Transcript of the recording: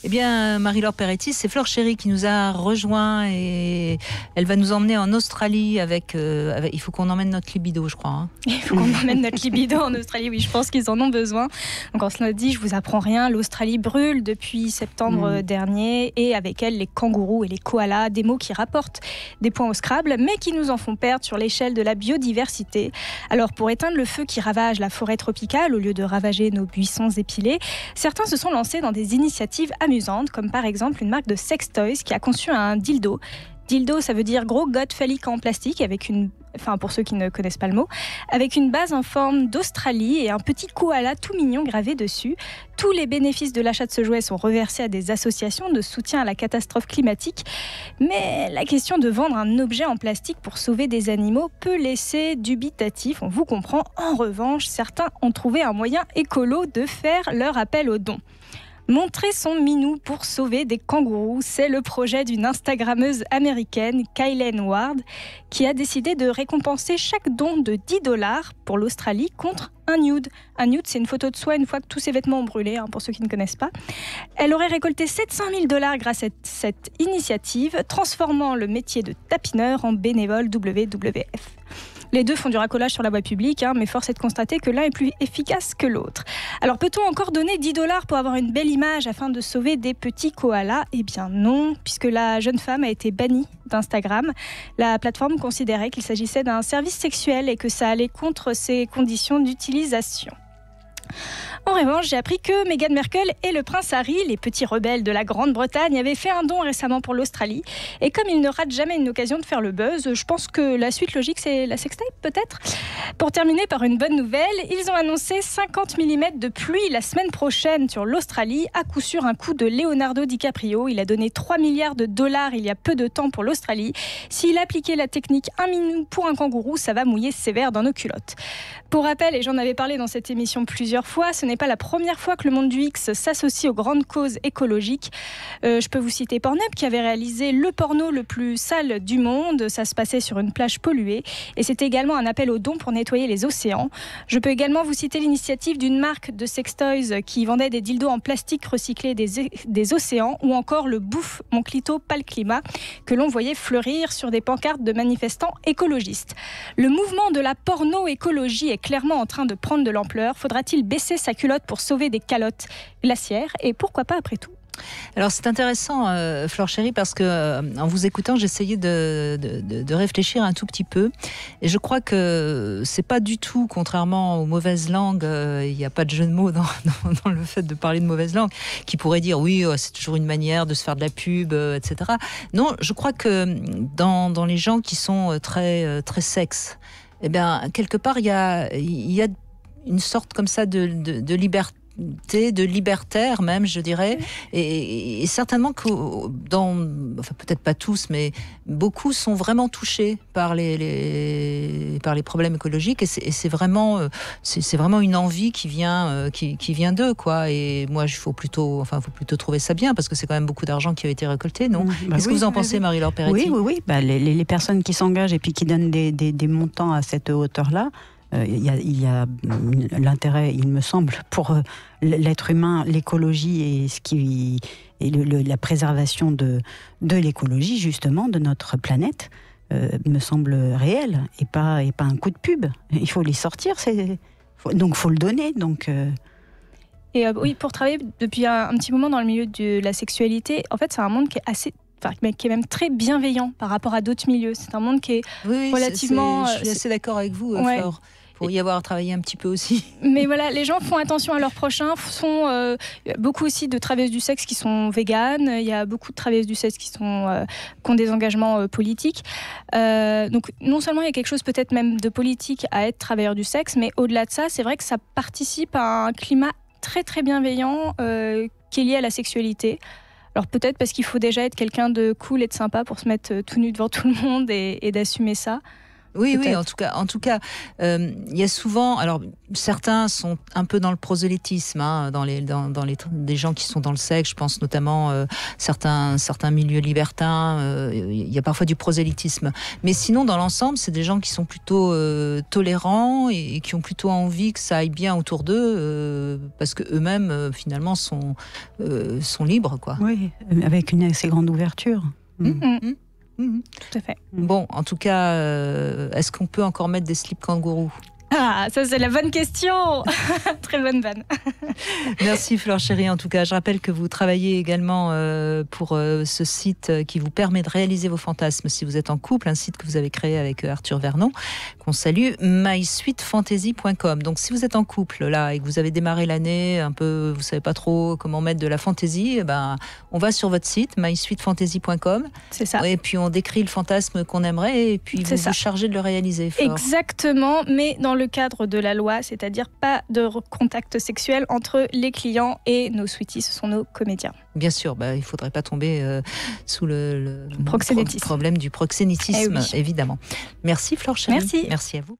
Eh bien, Marie-Laure Peretti, c'est Flore Chéry qui nous a rejoint et elle va nous emmener en Australie avec il faut qu'on emmène notre libido, je crois. Hein. Il faut qu'on emmène notre libido en Australie, oui, je pense qu'ils en ont besoin. Donc on se l'a dit, je vous apprends rien, l'Australie brûle depuis septembre dernier et avec elle les kangourous et les koalas, des mots qui rapportent des points au Scrabble, mais qui nous en font perdre sur l'échelle de la biodiversité. Alors pour éteindre le feu qui ravage la forêt tropicale, au lieu de ravager nos buissons épilés, certains se sont lancés dans des initiatives amusantes, comme par exemple une marque de sex toys qui a conçu un dildo. Dildo, ça veut dire gros goth phallique en plastique, pour ceux qui ne connaissent pas le mot, avec une base en forme d'Australie et un petit koala tout mignon gravé dessus. Tous les bénéfices de l'achat de ce jouet sont reversés à des associations de soutien à la catastrophe climatique. Mais la question de vendre un objet en plastique pour sauver des animaux peut laisser dubitatif, on vous comprend. En revanche, certains ont trouvé un moyen écolo de faire leur appel aux dons. Montrer son minou pour sauver des kangourous, c'est le projet d'une Instagrammeuse américaine, Kaylen Ward, qui a décidé de récompenser chaque don de $10 pour l'Australie contre un nude. Un nude, c'est une photo de soi une fois que tous ses vêtements ont brûlé, pour ceux qui ne connaissent pas. Elle aurait récolté $700 000 grâce à cette initiative, transformant le métier de tapineur en bénévole WWF. Les deux font du racolage sur la voie publique, mais force est de constater que l'un est plus efficace que l'autre. Alors peut-on encore donner $10 pour avoir une belle image afin de sauver des petits koalas ? Eh bien non, puisque la jeune femme a été bannie d'Instagram. La plateforme considérait qu'il s'agissait d'un service sexuel et que ça allait contre ses conditions d'utilisation. En revanche, j'ai appris que Meghan Markle et le prince Harry, les petits rebelles de la Grande-Bretagne, avaient fait un don récemment pour l'Australie. Et comme ils ne ratent jamais une occasion de faire le buzz, je pense que la suite logique, c'est la sextape, peut-être. Pour terminer par une bonne nouvelle, ils ont annoncé 50 mm de pluie la semaine prochaine sur l'Australie, à coup sûr un coup de Leonardo DiCaprio. Il a donné $3 milliards il y a peu de temps pour l'Australie. S'il appliquait la technique 1 minute pour un kangourou, ça va mouiller sévère dans nos culottes. Pour rappel, et j'en avais parlé dans cette émission plusieurs fois, ce n'est pas la première fois que le monde du X s'associe aux grandes causes écologiques. Je peux vous citer Pornhub qui avait réalisé le porno le plus sale du monde. Ça se passait sur une plage polluée et c'était également un appel aux dons pour nettoyer les océans. Je peux également vous citer l'initiative d'une marque de sextoys qui vendait des dildos en plastique recyclé des océans, ou encore le Bouffe mon clito pas le climat que l'on voyait fleurir sur des pancartes de manifestants écologistes. Le mouvement de la porno-écologie est clairement en train de prendre de l'ampleur. Faudra-t-il baisser sa culotte pour sauver des calottes glaciaires ? Et pourquoi pas après tout ? Alors c'est intéressant, Flore Chéry, parce que en vous écoutant, j'essayais de réfléchir un tout petit peu, et je crois que c'est pas du tout, contrairement aux mauvaises langues, il n'y a pas de jeu de mots dans le fait de parler de mauvaise langue, qui pourrait dire oui, c'est toujours une manière de se faire de la pub, etc. Non, je crois que dans les gens qui sont très très sexes, eh bien quelque part il y a une sorte comme ça de liberté, de libertaire même, je dirais, et certainement que peut-être pas tous, mais beaucoup sont vraiment touchés par les problèmes écologiques, et c'est vraiment une envie qui vient d'eux, quoi. Et moi, faut plutôt trouver ça bien, parce que c'est quand même beaucoup d'argent qui a été récolté, non ? Qu'est-ce que vous en pensez, Marie-Laure Peretti ? Oui. Les personnes qui s'engagent et puis qui donnent des montants à cette hauteur-là. Il y a l'intérêt, il me semble, pour l'être humain, l'écologie et la préservation de l'écologie, justement, de notre planète, me semble réel, et pas un coup de pub. Il faut les sortir, donc il faut le donner. Et oui, pour travailler depuis un petit moment dans le milieu de la sexualité, en fait, c'est un monde qui est même très bienveillant par rapport à d'autres milieux. C'est un monde qui est relativement... Je suis assez d'accord avec vous, Flore. Pour y avoir travaillé un petit peu aussi. Mais voilà, les gens font attention à leurs prochains. Il y a beaucoup aussi de travailleuses du sexe qui sont véganes. Il y a beaucoup de travailleuses du sexe qui ont des engagements politiques. Donc non seulement il y a quelque chose peut-être même de politique à être travailleur du sexe, mais au-delà de ça, c'est vrai que ça participe à un climat très très bienveillant qui est lié à la sexualité. Alors peut-être parce qu'il faut déjà être quelqu'un de cool et de sympa pour se mettre tout nu devant tout le monde et d'assumer ça. Oui, peut-être. oui, en tout cas, il y a souvent, alors certains sont un peu dans le prosélytisme, hein, dans des gens qui sont dans le sexe, je pense notamment certains milieux libertins, il y a parfois du prosélytisme. Mais sinon, dans l'ensemble, c'est des gens qui sont plutôt tolérants et qui ont plutôt envie que ça aille bien autour d'eux, parce que eux-mêmes finalement sont libres, quoi. Oui, avec une assez grande ouverture. Tout à fait. Bon, en tout cas, est-ce qu'on peut encore mettre des slips kangourous? Ah, ça c'est la bonne question. Très bonne vanne. Merci Flore Chéri. En tout cas, je rappelle que vous travaillez également pour ce site qui vous permet de réaliser vos fantasmes si vous êtes en couple, un site que vous avez créé avec Arthur Vernon, qu'on salue, mysweetfantasy.com. Donc si vous êtes en couple là et que vous avez démarré l'année un peu, vous savez pas trop comment mettre de la fantaisie, on va sur votre site mysweetfantasy.com. C'est ça. Et puis on décrit le fantasme qu'on aimerait et puis vous vous chargez de le réaliser. Flore. Exactement, mais dans le cadre de la loi, c'est-à-dire pas de contact sexuel entre les clients et nos sweeties, ce sont nos comédiens. Bien sûr, il ne faudrait pas tomber sous le proxénétisme. Problème du proxénétisme, Eh oui. évidemment. Merci Flore Chéri. Merci. Merci à vous.